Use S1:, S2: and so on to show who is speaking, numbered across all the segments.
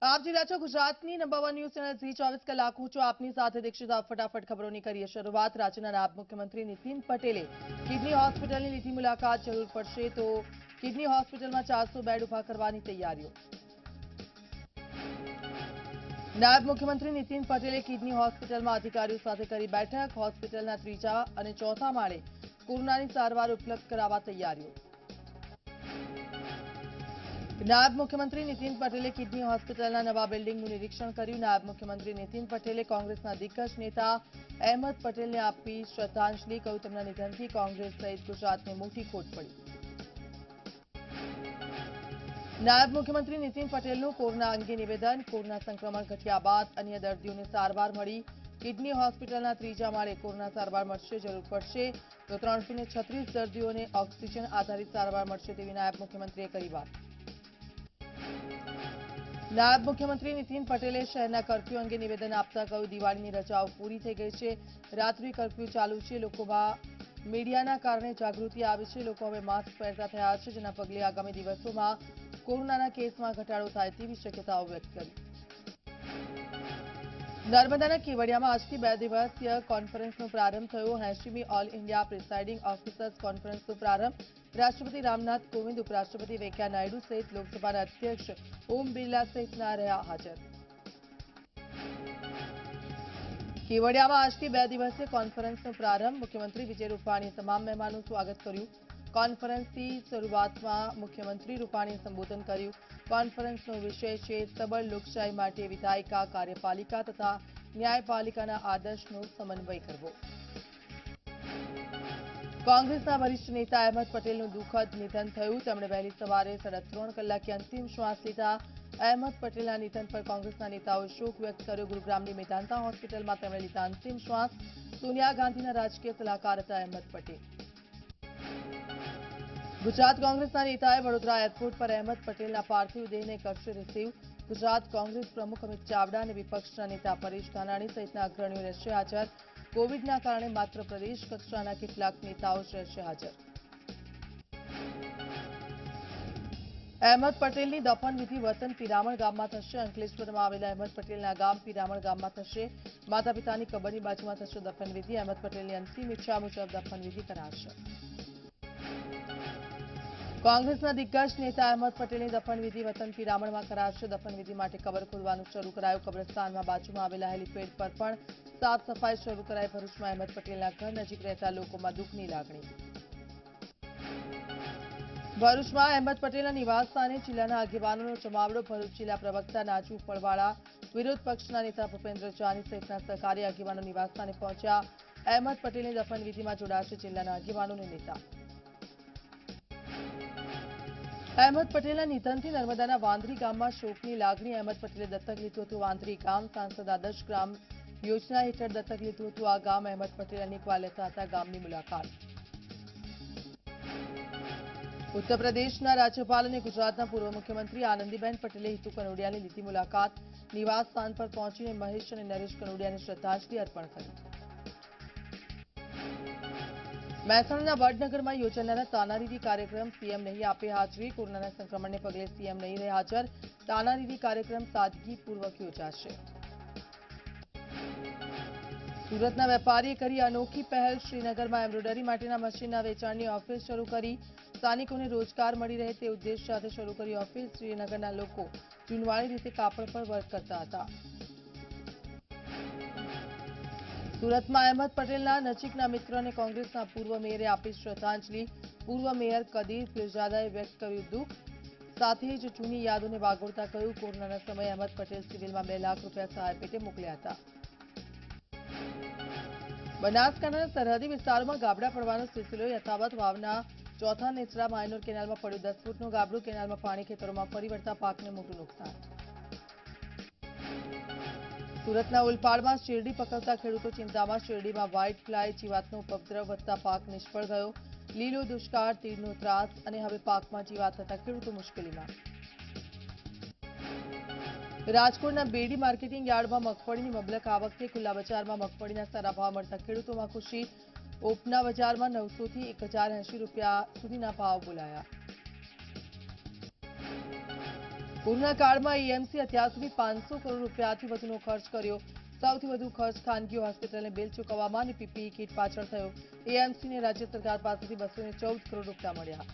S1: આપ જોઈ રહ્યા છો ગુજરાતની નંબર 1 ન્યૂઝ ચેનલ ઝી 24 કલાક. હું છું આપની સાથે દીક્ષિત. ફટાફટ ખબરોની કરીએ શરૂઆત. રાજ્યના નાયબ મુખ્યમંત્રી નીતિન પટેલે કિડની હોસ્પિટલની લીધી મુલાકાત. જરૂર પડશે તો કિડની હોસ્પિટલમાં 400 બેડ ઉભા કરવાની તૈયારીઓ. નાયબ મુખ્યમંત્રી નીતિન પટેલે કિડની હોસ્પિટલમાં અધિકારીઓ સાથે કરી બેઠક. હોસ્પિટલના ત્રીજા અને ચોથા માળે કોરોનાની સારવાર ઉપલબ્ધ કરાવવા તૈયારીઓ. નાયબ મુખ્યમંત્રી નીતિન પટેલે કિડની હોસ્પિટલના નવા બિલ્ડિંગનું નિરીક્ષણ કર્યું. નાયબ મુખ્યમંત્રી નીતિન પટેલે કોંગ્રેસના દિગ્ગજ નેતા અહેમદ પટેલને આપી શ્રદ્ધાંજલિ. કહ્યું, તેમના નિધનથી કોંગ્રેસ સહિત ગુજરાતને મોટી ખોટ પડી. નાયબ મુખ્યમંત્રી નીતિન પટેલનું કોરોના અંગે નિવેદન. કોરોના સંક્રમણ ઘટ્યા બાદ અન્ય દર્દીઓને સારવાર મળી. કિડની હોસ્પિટલના ત્રીજા માળે કોરોના સારવાર મળશે. જરૂર પડશે તો 336 દર્દીઓને ઓક્સિજન આધારિત સારવાર મળશે તેવી નાયબ મુખ્યમંત્રીએ કરી વાત. નાયબ મુખ્યમંત્રી નીતિન પટેલે શહેરના કર્ફ્યુ અંગે નિવેદન આપતા કહ્યું, દિવાળીની રજાઓ પૂરી થઈ ગઈ છે. રાત્રિ કર્ફ્યુ ચાલુ છે. લોકોમાં મીડિયાના કારણે જાગૃતિ આવી છે. લોકો હવે માસ્ક પહેરતા થયા છે, જેના પગલે આગામી દિવસોમાં કોરોનાના કેસમાં ઘટાડો થાય તેવી શક્યતાઓ વ્યક્ત કરી. નર્મદાના કેવડિયામાં આજથી 2 દિવસીય કોન્ફરન્સનો પ્રારંભ થયો. 80મી ઓલ ઇન્ડિયા પ્રિસાઇડિંગ ઓફિસર્સ કોન્ફરન્સનો પ્રારંભ. રાષ્ટ્રપતિ રામનાથ કોવિંદ, ઉપરાષ્ટ્રપતિ વેંકૈયા નાયડુ સહિત લોકસભાના અધ્યક્ષ ઓમ બિરલા સહિતના રહ્યા હાજર. કેવડિયામાં આજથી 2 દિવસીય કોન્ફરન્સનો પ્રારંભ. મુખ્યમંત્રી વિજય રૂપાણીએ તમામ મહેમાનોનું સ્વાગત કર્યું. કોન્ફરન્સની શરૂઆતમાં મુખ્યમંત્રી રૂપાણીએ સંબોધન કર્યું. કોન્ફરન્સનો વિષય છે સબળ લોકશાહી માટે વિધાયિકા, કાર્યપાલિકા તથા ન્યાયપાલિકાના આદર્શનો સમન્વય કરવો. કોંગ્રેસના વરિષ્ઠ નેતા અહેમદ પટેલનું દુઃખદ નિધન થયું. તેમણે વહેલી સવારે 3.5 કલાકે અંતિમ શ્વાસ લીધા. અહેમદ પટેલના નિધન પર કોંગ્રેસના નેતાઓએ શોક વ્યક્ત કર્યો. ગુરુગ્રામની મેદાંતા હોસ્પિટલમાં તેમણે લીધા અંતિમ શ્વાસ. સોનિયા ગાંધીના રાજકીય સલાહકાર હતા અહેમદ પટેલ. ગુજરાત કોંગ્રેસના નેતાએ વડોદરા એરપોર્ટ પર અહેમદ પટેલના પાર્થિવ દેહને કરશે રિસીવ. ગુજરાત કોંગ્રેસ પ્રમુખ અમિત ચાવડા અને વિપક્ષના નેતા પરેશ ધાનાણી સહિતના અગ્રણીઓ રહેશે હાજર. કોવિડના કારણે માત્ર પ્રદેશ કક્ષાના કેટલાક નેતાઓ જ રહેશે હાજર. અહેમદ પટેલની દફનવિધિ વતન પિરામણ ગામમાં થશે. અંકલેશ્વરમાં આવેલા અહેમદ પટેલના ગામ પિરામણ ગામમાં થશે. માતા પિતાની કબરની બાજુમાં થશે દફનવિધિ. અહેમદ પટેલની અંતિમ ઈચ્છા મુજબ દફનવિધિ કરાશે. કોંગ્રેસના દિગ્ગજ નેતા અહેમદ પટેલની દફનવિધિ વતન પિરામણમાં કરાશે. દફનવિધિ માટે કબર ખોદવાનું શરૂ કરાયું. કબ્રસ્તાનમાં બાજુમાં આવેલા હેલીપેડ પર પણ સાફ સફાઈ શરૂ કરાઈ. ભરૂચમાં અહેમદ પટેલના ઘર નજીક રહેતા લોકોમાં દુઃખની લાગણી. ભરૂચમાં અહેમદ પટેલના નિવાસસ્થાને જિલ્લાના આગેવાનોનો જમાવડો. ભરૂચ જિલ્લા પ્રવક્તા નાજુ ફળવાળા, વિરોધ પક્ષના નેતા ભૂપેન્દ્ર જાની સહિતના સહકારી આગેવાનો નિવાસસ્થાને પહોંચ્યા. અહેમદ પટેલની દફનવિધિમાં જોડાશે જિલ્લાના આગેવાનો અને નેતા. અહેમદ પટેલના નિધનથી નર્મદાના વાંદરી ગામમાં શોકની લાગણી. અહેમદ પટેલે દત્તક લીધું હતું વાંદરી ગામ. સાંસદ આદર્શ ગ્રામ યોજના હેઠળ દત્તક લીધું હતું આ ગામ. અહેમદ પટેલ અનેકવાર લેતા હતા ગામની મુલાકાત. ઉત્તર પ્રદેશના રાજ્યપાલ અને ગુજરાતના પૂર્વ મુખ્યમંત્રી આનંદીબેન પટેલે હિતુ કનોડિયાની લીધી મુલાકાત. નિવાસ સ્થાન પર પહોંચીને મહેશ અને નરેશ કનોડિયાને શ્રદ્ધાંજલિ અર્પણ કરી. મહેસાણાના વડનગરમાં યોજાનારા તાનારીરી કાર્યક્રમ સીએમ નહીં આપે હાજરી. કોરોનાના સંક્રમણને પગલે સીએમ નહીં રહે હાજર. તાનારીરી કાર્યક્રમ સાદગીપૂર્વક યોજાશે. સુરતના વેપારીએ કરી અનોખી પહેલ. શ્રીનગરમાં એમ્બ્રોઇડરી માટેના મશીનના વેચાણની ઓફિસ શરૂ કરી. સ્થાનિકોને રોજગાર મળી રહે તે ઉદ્દેશ સાથે શરૂ કરી ઓફિસ. શ્રીનગરના લોકો જૂનવાણી રીતે કાપડ પર વર્ક કરતા હતા. સુરતમાં અહેમદ પટેલના નજીકના મિત્ર અને કોંગ્રેસના પૂર્વ મેયરે આપી શ્રદ્ધાંજલિ. પૂર્વ મેયર કદીર પીરજાદાએ વ્યક્ત કર્યું દુઃખ. સાથે જ જૂની યાદોને વાગોળતા કહ્યું, કોરોનાના સમયે અહેમદ પટેલ સિવિલમાં 2 લાખ રૂપિયા સહાય પેટે મોકલ્યા હતા. બનાસકાંઠાના સરહદી વિસ્તારોમાં ગાબડા પડવાનો સિલસિલો યથાવત. વાવના ચોથા નેત્રા માયનોર કેનાલમાં પડ્યું 10 ફૂટનું ગાબડું. કેનાલમાં પાણી ખેતરોમાં ફરી વળતા પાકને મોટું નુકસાન. સુરતના ઉલપાડમાં શેરડી પકવતા ખેડૂતો ચિંતામાં. શેરડીમાં વ્હાઇટ ફ્લાય જીવાતનો ઉપદ્રવ વધતા પાક નિષ્ફળ ગયો. લીલો દુષ્કાળ, તીડનો ત્રાસ અને હવે પાકમાં જીવાત થતા ખેડૂતો મુશ્કેલીમાં. રાજકોટના બેડી માર્કેટિંગ યાર્ડમાં મગફળીની મબલક આવક થઈ. ખુલ્લા બજારમાં મગફળીના સારા ભાવ મળતા ખેડૂતોમાં ખુશી. ઓપના બજારમાં 900 થી 1080 રૂપિયા સુધીના ભાવ બોલાયા. પૂરના કાળમાં એએમસી અત્યાર સુધી 500 કરોડ રૂપિયાથી વધુનો ખર્ચ કર્યો. સૌથી વધુ ખર્ચ ખાનગી હોસ્પિટલને બિલ ચૂકવવામાં અને પીપીઈ કીટ પાછળ થયો. એએમસીને રાજ્ય સરકાર પાસેથી 214 કરોડ રૂપિયા મળ્યા.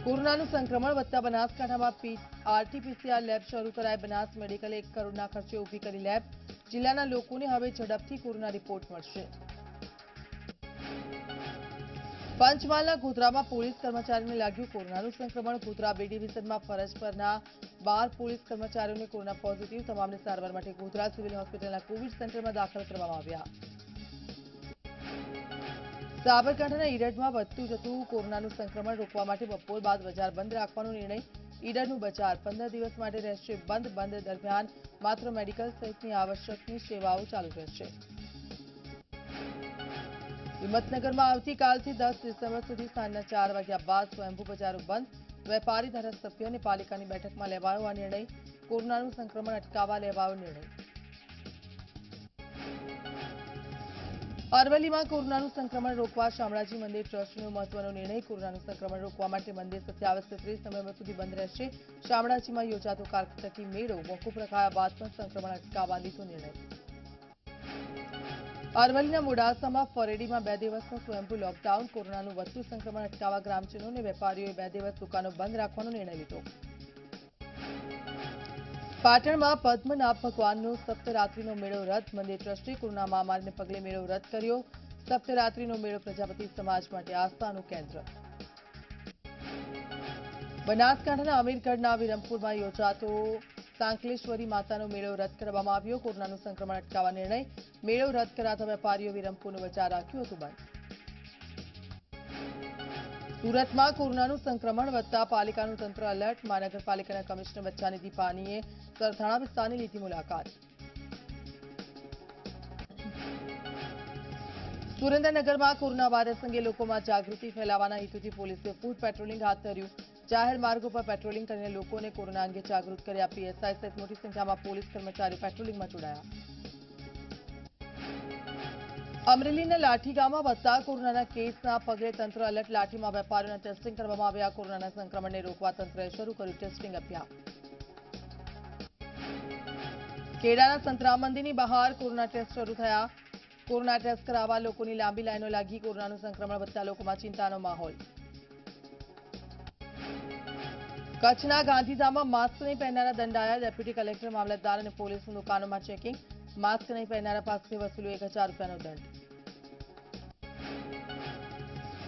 S1: કોરોનાનું સંક્રમણ વધતા બનાસકાંઠામાં આરટીપીસીઆર લેબ શરૂ કરાઈ. બનાસ મેડિકલે 1 કરોડના ખર્ચે ઊભી કરી લેબ. જિલ્લાના લોકોને હવે ઝડપથી કોરોના રિપોર્ટ મળશે. પંચમહાલના ગોધરામાં પોલીસ કર્મચારીને લાગ્યું કોરોનાનું સંક્રમણ. ગોધરા બી ડિવિઝનમાં ફરજ પરના 12 પોલીસ કર્મચારીઓને કોરોના પોઝિટિવ. તમામને સારવાર માટે ગોધરા સિવિલ હોસ્પિટલના કોવિડ સેન્ટરમાં દાખલ કરવામાં આવ્યા. સાબરકાંઠાના ઈડરમાં વધતું જતું કોરોનાનું સંક્રમણ રોકવા માટે બપોર બાદ બજાર બંધ રાખવાનો નિર્ણય. ઈડરનું બજાર 15 દિવસ માટે રહેશે બંધ. બંધ દરમિયાન માત્ર મેડિકલ સહિતની આવશ્યકની સેવાઓ ચાલુ રહેશે. હિંમતનગરમાં આવતીકાલથી 10 ડિસેમ્બર સુધી સાંજના 4 વાગ્યા બાદ સ્વયંભૂ બજારો બંધ. વેપારી ધારાસભ્ય અને પાલિકાની બેઠકમાં લેવાયો આ નિર્ણય. કોરોનાનું સંક્રમણ અટકાવવા લેવાયો નિર્ણય. અરવલ્લીમાં કોરોનાનું સંક્રમણ રોકવા શામળાજી મંદિર ટ્રસ્ટનો મહત્વનો નિર્ણય. કોરોનાનું સંક્રમણ રોકવા માટે મંદિર 27 થી 30 નવેમ્બર સુધી બંધ રહેશે. શામળાજીમાં યોજાતો કાર્તિકી મેળો મોકૂફ રખાયા બાદ પણ સંક્રમણ અટકાવવા લીધો નિર્ણય. અરવલ્લીના મોડાસામાં ફરેડીમાં 2 દિવસનો સ્વયંભૂ લોકડાઉન. કોરોનાનું વધતું સંક્રમણ અટકાવવા ગ્રામજનો અને વેપારીઓએ 2 દિવસ દુકાનો બંધ રાખવાનો નિર્ણય લીધો. પાટણમાં પદ્મનાભ ભગવાનનો સપ્તરાત્રિનો મેળો રદ. મંદિર ટ્રસ્ટે કોરોના મહામારીને પગલે મેળો રદ કર્યો. સપ્તરાત્રિનો મેળો પ્રજાપતિ સમાજ માટે આસ્થાનું કેન્દ્ર. બનાસકાંઠાના અમીરગઢના વિરમપુરમાં યોજાતો સાંકલેશ્વરી માતાનો મેળો રદ કરવામાં આવ્યો. કોરોનાનું સંક્રમણ અટકાવવા નિર્ણય. મેળો રદ કરાતા વેપારીઓ વિરમપુરનું બજાર રાખ્યું હતું બંધ. સુરતમાં કોરોનાનું સંક્રમણ વધતા પાલિકાનું તંત્ર એલર્ટ. મહાનગરપાલિકાના કમિશનર બચ્ચાનિધિ પાનીએ સરથાણા વિસ્તારની લીધી મુલાકાત. સુરેન્દ્રનગરમાં કોરોના વાયરસ અંગે લોકોમાં જાગૃતિ ફેલાવવાના હેતુથી પોલીસે ફૂડ પેટ્રોલિંગ હાથ ધર્યું. જાહેર માર્ગો પર પેટ્રોલિંગ કરીને લોકોને કોરોના અંગે જાગૃત કર્યા. પીએસઆઈ સહિત મોટી સંખ્યામાં પોલીસ કર્મચારીઓ પેટ્રોલિંગમાં જોડાયા. અમરેલીના લાઠી ગામમાં વધતા કોરોનાના કેસના પગલે તંત્ર એલર્ટ. લાઠીમાં વેપારીઓના ટેસ્ટિંગ કરવામાં આવ્યા. કોરોનાના સંક્રમણને રોકવા તંત્રએ શરૂ કર્યું ટેસ્ટિંગ અભિયાન. ખેડાના સંતરામ મંદિરની બહાર કોરોના ટેસ્ટ શરૂ થયા. કોરોના ટેસ્ટ કરાવવા લોકોની લાંબી લાઈનો લાગી. કોરોનાનું સંક્રમણ વધતા લોકોમાં ચિંતાનો માહોલ. કચ્છના ગાંધીધામમાં માસ્ક નહીં પહેરનારા દંડાયા. ડેપ્યુટી કલેક્ટર, મામલતદાર અને પોલીસની દુકાનોમાં ચેકિંગ. માસ્ક નહીં પહેરનારા પાસેથી વસૂલ્યો 1000 રૂપિયાનો દંડ.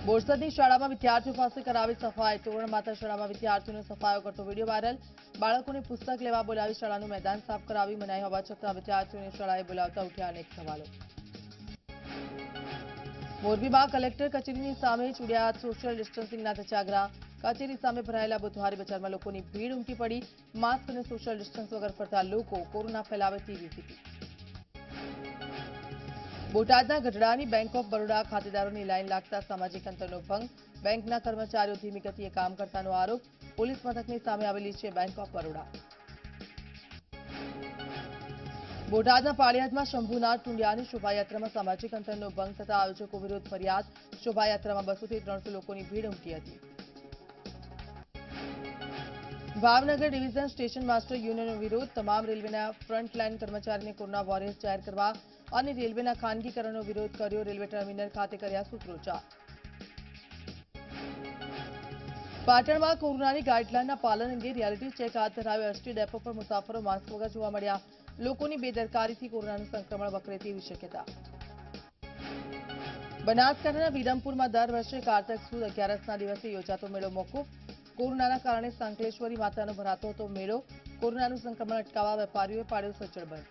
S1: બોરસદની શાળામાં વિદ્યાર્થીઓ પાસે કરાવી સફાઈ. તોરણ માતા શાળામાં વિદ્યાર્થીઓને સફાઈઓ કરતો વિડીયો વાયરલ. બાળકોને પુસ્તક લેવા બોલાવી શાળાનું મેદાન સાફ કરાવી. મનાઈ હોવા છતાં વિદ્યાર્થીઓને શાળાએ બોલાવતા ઉઠ્યા અનેક સવાલો. મોરબીમાં કલેક્ટર કચેરીની સામે ચૂડ્યા સોશિયલ ડિસ્ટન્સિંગના ધજાગરા. કચેરી સામે ભરાયેલા બુધવારી બજારમાં લોકોની ભીડ ઉમટી પડી. માસ્ક અને સોશિયલ ડિસ્ટન્સ વગર ફરતા લોકો કોરોના ફેલાવે તેવી ભીતિ. બોટાદના ગઢડાની બેંક ઓફ બરોડા ખાતેદારોની લાઈન લાગતા સામાજિક અંતરનો ભંગ. બેંકના કર્મચારીઓ ધીમી ગતિએ કામ કરતાનો આરોપ. પોલીસ મથકની સામે આવેલી છે બેંક ઓફ બરોડા. બોટાદના પાળિયાદમાં શંભુનાથ ટુંડિયાની શોભાયાત્રામાં સામાજિક અંતરનો ભંગ થતા આયોજકો વિરુદ્ધ ફરિયાદ. શોભાયાત્રામાં 200 થી 300 લોકોની ભીડ ઉમટી હતી. ભાવનગર ડિવિઝન સ્ટેશન માસ્ટર યુનિયનનો વિરોધ. તમામ રેલવેના ફ્રન્ટલાઈન કર્મચારીને કોરોના વોરિયર્સ જાહેર કરવા અને રેલવેના ખાનગીકરણનો વિરોધ કર્યો. રેલવે ટર્મિનલ ખાતે કર્યા સૂત્રોચ્ચાર. પાટણમાં કોરોનાની ગાઈડલાઈનના પાલન અંગે રિયાલિટી ચેક હાથ ધરાયો. એસટી ડેપો પર મુસાફરો માસ્ક વગર જોવા મળ્યા. લોકોની બેદરકારીથી કોરોનાનું સંક્રમણ વકરે તેવી શક્યતા. બનાસકાંઠાના વિરમપુરમાં દર વર્ષે કારતક સુદ 11ના દિવસે યોજાતો મેળો મોકૂફ. કોરોનાના કારણે સાંકલેશ્વરી માતાનો ભરાતો હતો મેળો. કોરોનાનું સંક્રમણ અટકાવવા વેપારીઓએ પાડ્યો સજ્જડ બંધ.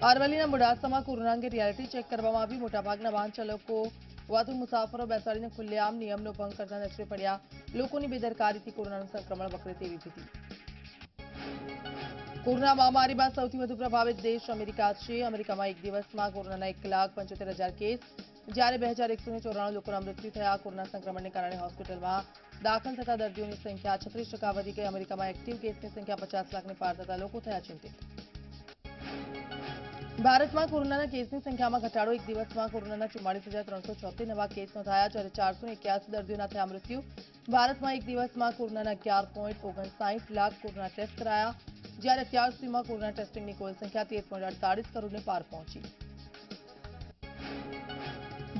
S1: અરવલ્લીના મોડાસામાં કોરોના અંગે રિયાલિટી ચેક કરવામાં આવ્યું. મોટાભાગના વાહન ચાલકો વધુ મુસાફરો બેસાડીને ખુલ્લેઆમ નિયમનો ભંગ કરતા નજરે પડ્યા. લોકોની બેદરકારીથી કોરોનાનું સંક્રમણ વકરે તેવી ભીતિ. કોરોના મહામારીમાં સૌથી વધુ પ્રભાવિત દેશ અમેરિકા છે. અમેરિકામાં એક દિવસમાં કોરોનાના 1,75,000 કેસ, જ્યારે 2,194 લોકોના મૃત્યુ થયા. કોરોના સંક્રમણને કારણે હોસ્પિટલમાં દાખલ થતા દર્દીઓની સંખ્યા 36% વધી ગઈ. અમેરિકામાં એક્ટિવ કેસની સંખ્યા 50 લાખને પાર થતા લોકો થયા ચિંતિત. ભારતમાં કોરોનાના કેસની સંખ્યામાં ઘટાડો એક દિવસમાં કોરોનાના 44,376 નવા કેસ નોંધાયા જ્યારે 481 દર્દીઓના થયા મૃત્યુ ભારતમાં એક દિવસમાં કોરોનાના 11.59 લાખ કોરોના ટેસ્ટ કરાયા જ્યારે અત્યાર સુધીમાં કોરોના ટેસ્ટિંગની કુલ સંખ્યા 13.48 કરોડને પાર પહોંચી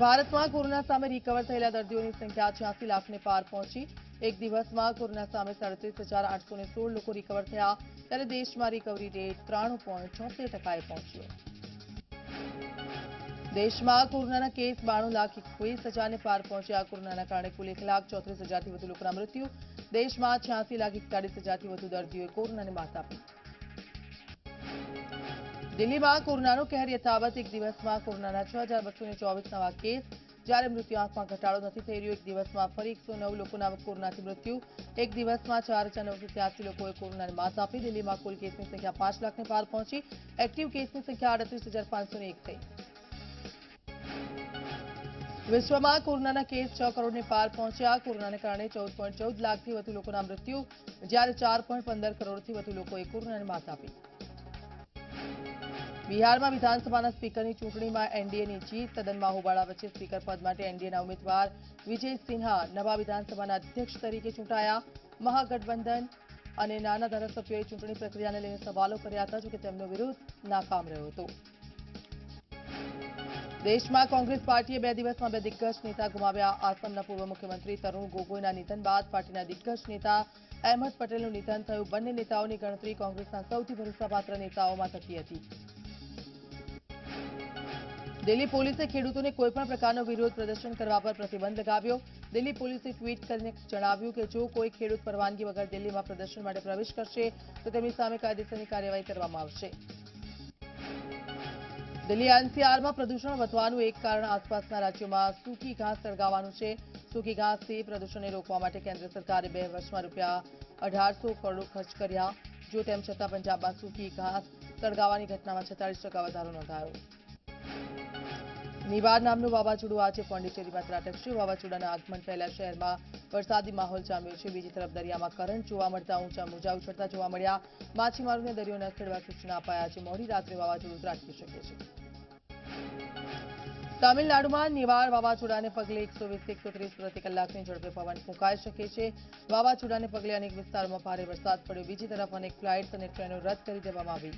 S1: ભારતમાં કોરોના સામે રિકવર થયેલા દર્દીઓની સંખ્યા 86 લાખને પાર પહોંચી એક દિવસમાં કોરોના સામે 37,816 લોકો રિકવર થયા ત્યારે દેશમાં રિકવરી રેટ 93.76%એ પહોંચ્યો દેશમાં કોરોનાના કેસ 92,21,000ને પાર પહોંચ્યા કોરોનાના કારણે કુલ 1,34,000થી વધુ લોકોના મૃત્યુ દેશમાં 86,41,000થી વધુ દર્દીઓએ કોરોનાને માત આપી દિલ્હીમાં કોરોનાનો કહેર યથાવત એક દિવસમાં કોરોનાના 6,224 નવા કેસ જ્યારે મૃત્યુઆંકમાં ઘટાડો નથી થઈ રહ્યો એક દિવસમાં ફરી 109 લોકોના કોરોનાથી મૃત્યુ એક દિવસમાં 4,983 લોકોએ કોરોનાને માત આપી દિલ્હીમાં કુલ કેસની સંખ્યા 5 લાખને પાર પહોંચી એક્ટિવ કેસની સંખ્યા 38,501 થઈ વિશ્વમાં કોરોનાના કેસ 6 કરોડને પાર પહોંચ્યા કોરોનાને કારણે 14.14 લાખથી વધુ લોકોના મૃત્યુ જ્યારે 4.15 કરોડથી વધુ લોકોએ કોરોનાને માત આપી બિહારમાં વિધાનસભાના સ્પીકરની ચૂંટણીમાં એનડીએની જીત સદનમાં હોબાળા વચ્ચે સ્પીકર પદ માટે એનડીએના ઉમેદવાર વિજય સિન્હા નવા વિધાનસભાના અધ્યક્ષ તરીકે ચૂંટાયા મહાગઠબંધન અને નાના ધારાસભ્યોએ ચૂંટણી પ્રક્રિયાને લઈને સવાલો કર્યા હતા જોકે તેમનો વિરોધ નાકામ રહ્યો હતો દેશમાં કોંગ્રેસ પાર્ટીએ 2 દિવસમાં 2 દિગ્ગજ નેતા ગુમાવ્યા આસામના પૂર્વ મુખ્યમંત્રી તરુણ ગોગોઈના નિધન બાદ પાર્ટીના દિગ્ગજ નેતા અહેમદ પટેલનું નિધન થયું બંને નેતાઓની ગણતરી કોંગ્રેસના સૌથી ભરોસાપાત્ર નેતાઓમાં થતી હતી દિલ્હી પોલીસે ખેડૂતોને કોઈપણ પ્રકારનો વિરોધ પ્રદર્શન કરવા પર પ્રતિબંધ લગાવ્યો દિલ્હી પોલીસે ટ્વીટ કરીને જણાવ્યું કે જો કોઈ ખેડૂત પરવાનગી વગર દિલ્હીમાં પ્રદર્શન માટે પ્રવેશ કરશે તો તેમની સામે કાયદેસરની કાર્યવાહી કરવામાં આવશે દિલ્હી એનસીઆરમાં પ્રદૂષણ વધવાનું એક કારણ આસપાસના રાજ્યોમાં સૂકી ઘાસ સળગાવવાનું છે સૂકી ઘાસથી પ્રદૂષણને રોકવા માટે કેન્દ્ર સરકારે 2 વર્ષમાં ₹1800 કરોડ ખર્ચ કર્યા જો તેમ છતાં પંજાબમાં સૂકી ઘાસ સળગાવવાની ઘટનામાં 46% વધારો નોંધાયો નિવાર નામનું વાવાઝોડું આજે પોંડિચેરીમાં ત્રાટકશે વાવાઝોડાના આગમન પહેલા શહેરમાં વરસાદી માહોલ જામ્યો છે બીજી તરફ દરિયામાં કરંટ જોવા મળતા ઊંચા મોજા ઉછળતા જોવા મળ્યા માછીમારોને દરિયો ન ખેડવા સૂચના અપાયા છે મોડી રાત્રે વાવાઝોડું ત્રાટકી શકે છે તમિલનાડુમાં નિવાર વાવાઝોડાને પગલે 120-130 પ્રતિ કલાકની ઝડપે પવન ફૂંકાઈ શકે છે વાવાઝોડાને પગલે અનેક વિસ્તારોમાં ભારે વરસાદ પડ્યો બીજી તરફ અનેક ફ્લાઇટ્સ અને ટ્રેનો રદ કરી દેવામાં આવી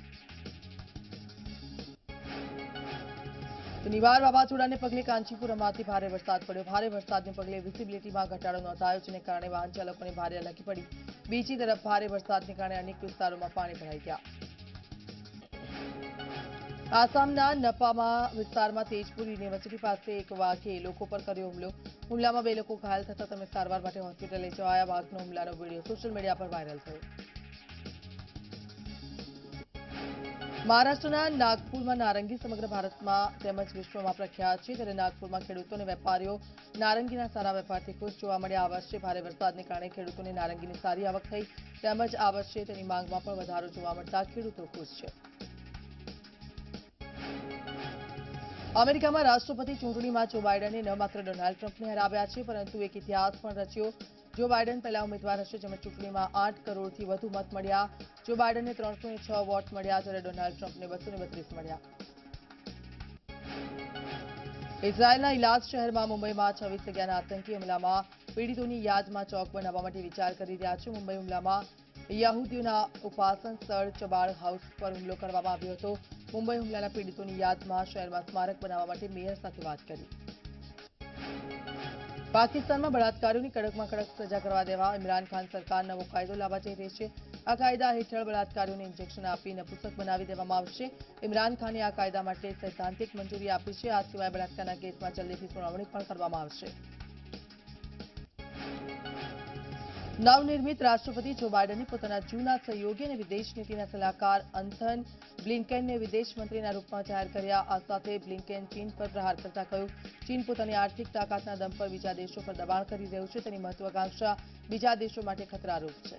S1: નિવાર વાવાઝોડાને પગલે કાંચીપુરમમાંથી ભારે વરસાદ પડ્યો ભારે વરસાદને પગલે વિઝિબિલિટીમાં ઘટાડો નોંધાયો જેને કારણે વાહન ચાલકોને ભારે હાલાકી પડી બીજી તરફ ભારે વરસાદને કારણે અનેક વિસ્તારોમાં પાણી ભરાઈ ગયા આસામના નપામાં વિસ્તારમાં તેજપુર યુનિવર્સિટી પાસે એક વાઘે લોકો પર કર્યો હુમલામાં 2 લોકો ઘાયલ થતા તેમને સારવાર માટે હોસ્પિટલ લઈ જવાયા વાઘનો હુમલાનો વિડીયો સોશિયલ મીડિયા પર વાયરલ થયો મહારાષ્ટ્રના નાગપુરમાં નારંગી સમગ્ર ભારતમાં તેમજ વિશ્વમાં પ્રખ્યાત છે ત્યારે નાગપુરમાં ખેડૂતો અને વેપારીઓ નારંગીના સારા વેપારથી ખુશ જોવા મળ્યા આ વર્ષે ભારે વરસાદને કારણે ખેડૂતોને નારંગીની સારી આવક થઈ તેમજ આ વર્ષે તેની માંગમાં પણ વધારો જોવા મળતા ખેડૂતો ખુશ છે અમેરિકામાં રાષ્ટ્રપતિ ચૂંટણીમાં જો બાઇડને ન માત્ર ડોનાલ્ડ ટ્રમ્પને હરાવ્યા છે પરંતુ એક ઇતિહાસ પણ રચ્યો જો બાઇડન પહેલા ઉમેદવાર હશે જેમાં ચૂંટણીમાં 8 કરોડથી વધુ મત મળ્યા જો બાઇડનને 306 વોટ મળ્યા જ્યારે ડોનાલ્ડ ટ્રમ્પને 232 મળ્યા ઇઝરાયેલના ઇલાજ શહેરમાં મુંબઈમાં 26 જગ્યાના આતંકી હુમલામાં પીડિતોની યાદમાં ચોક બનાવવા માટે વિચાર કરી રહ્યા છે મુંબઈ હુમલામાં યહૂદીઓના ઉપાસન સ્થળ ચબાળ હાઉસ પર હુમલો કરવામાં આવ્યો હતો મુંબઈ હુમલાના પીડિતોની યાદમાં શહેરમાં સ્મારક બનાવવા માટે મેયર સાથે વાત કરી પાકિસ્તાનમાં બળાત્કારીઓની કડકમાં કડક સજા કરવા દેવા ઇમરાન ખાન સરકાર નવો કાયદો લાવવા જઈ રહી છે આ કાયદા હેઠળ બળાત્કારીઓને ઇન્જેક્શન આપી નપુંસક બનાવી દેવામાં આવશે ઇમરાન ખાને આ કાયદા માટે સૈદ્ધાંતિક મંજૂરી આપી છે આ સિવાય બળાત્કારના કેસમાં જલ્દીથી સુનાવણી પણ કરવામાં આવશે નવનિર્મિત રાષ્ટ્રપતિ જો બાઇડને પોતાના જૂના સહયોગી અને વિદેશ નીતિના સલાહકાર અંથન બ્લિંકેનને વિદેશ મંત્રીના રૂપમાં જાહેર કર્યા આ સાથે બ્લિંકેન ચીન પર પ્રહાર કરતા કહ્યું ચીન પોતાની આર્થિક તાકાતના દમ પર બીજા દેશો પર દબાણ કરી રહ્યું છે તેની મહત્વાકાંક્ષા બીજા દેશો માટે ખતરારૂપ છે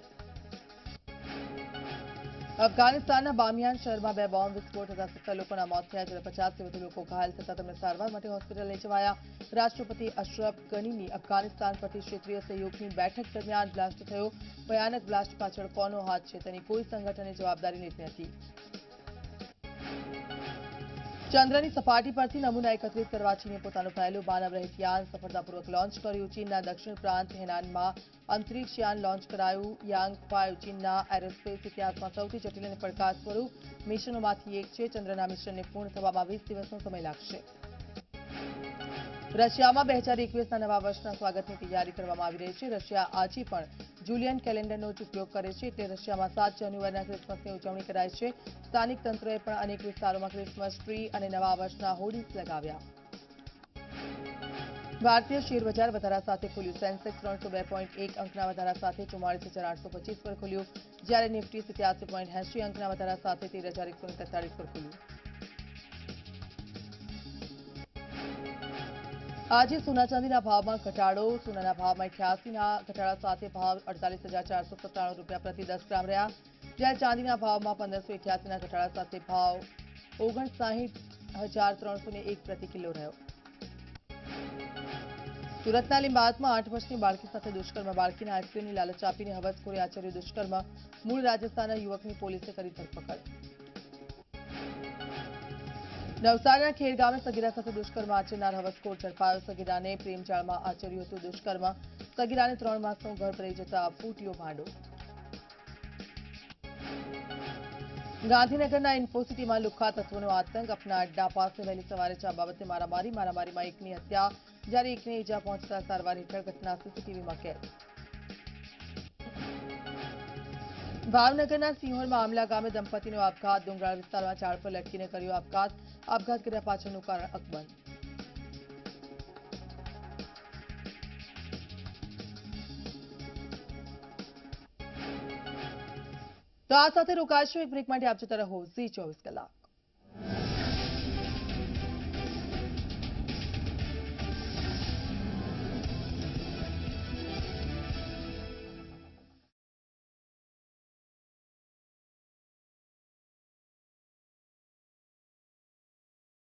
S1: અફઘાનિસ્તાનના બામિયાન શહેરમાં 2 બોમ્બ વિસ્ફોટ થતા 17 લોકોના મોત થયા જ્યારે 50થી વધુ લોકો ઘાયલ થતા તેમને સારવાર માટે હોસ્પિટલ લઈ જવાયા રાષ્ટ્રપતિ અશરફ ગનીની અફઘાનિસ્તાન પરથી ક્ષેત્રીય સહયોગની બેઠક દરમિયાન બ્લાસ્ટ થયો ભયાનક બ્લાસ્ટ પાછળ કોનો હાથ છે તેની કોઈ સંગઠને જવાબદારી લીધી નથી ચંદ્રની સપાટી પરથી નમૂના એકત્રિત કરવા ચીને પોતાનું પહેલું માનવરહિત યાન સફળતાપૂર્વક લોન્ચ કર્યું. ચીનના દક્ષિણ પ્રાંત હેનાનમાં અંતરિક્ષ યાન લોન્ચ કરાયું. યાંગ 5 ચીનના એરોસ્પેસ ઇતિહાસમાં સૌથી જટિલ અને પડકાર સ્વરૂપ મિશનોમાંથી એક છે. ચંદ્રના મિશનને પૂર્ણ થવામાં 20 દિવસનો સમય લાગશે. રશિયામાં 2021ના નવા વર્ષના સ્વાગતની તૈયારી કરવામાં આવી રહી છે. રશિયા આજે પણ જુલિયન કેલેન્ડરનો જ ઉપયોગ કરે છે, એટલે રશિયામાં 7 જાન્યુઆરીના ક્રિસમસની ઉજવણી કરાય છે. સ્થાનિક તંત્રએ પણ અનેક વિસ્તારોમાં ક્રિસમસ ટ્રી અને નવા વર્ષના હોર્ડિંગ્સ લગાવ્યા. ભારતીય શેર બજાર વધારા સાથે ખુલ્યું. સેન્સેક્સ 302.1 અંકના વધારા સાથે 44,825 પર ખુલ્યું, જ્યારે નિફ્ટી 87.80 અંકના વધારા સાથે 13,143 પર ખુલ્યું. આજે સોના ચાંદીના ભાવમાં ઘટાડો. સોનાના ભાવમાં 88ના ઘટાડા સાથે ભાવ 48,497 રૂપિયા પ્રતિ 10 ગ્રામ રહ્યા, જ્યારે ચાંદીના ભાવમાં 1588ના ઘટાડા સાથે ભાવ 59,301 પ્રતિ કિલો રહ્યો. સુરતના લીંબાયતમાં 8 વર્ષની બાળકી સાથે દુષ્કર્મ. બાળકીને આઈસ્ક્રીમની લાલચ આપીને હવસખોરે આચર્યું દુષ્કર્મ. મૂળ રાજસ્થાનના યુવકની પોલીસે કરી ધરપકડ. નવસારીના ખેર ગામે સગીરા સાથે દુષ્કર્મ આચરનાર હવસખોર ઝડપાયો. સગીરાને પ્રેમજાળમાં આચર્યું હતું દુષ્કર્મ. સગીરાને 3 માસનું ગર્ભ રહી જતા ફૂટ્યો ભાંડો. ગાંધીનગરના ઇન્ફોસિટીમાં લુખ્ખા તત્વોનો આતંક. અપના અડ્ડા પાસે વહેલી સવારે ચા બાબતે મારામારીમાં એકની હત્યા, જ્યારે એકને ઈજા પહોંચતા સારવાર હેઠળ. ઘટના સીસીટીવીમાં કેદ. ભાવનગરના સિંહોરમાં આમલા ગામે દંપતીનો આપઘાત. ડુંગરાળ વિસ્તારમાં ઝાડ પર લટકીને કર્યો આપઘાત. આપઘાત કર્યા પાછળનું કારણ અકબંધ. તો આ સાથે રોકાશું એક બ્રેક માટે. આપ જોતા રહો ઝી 24 કલાક.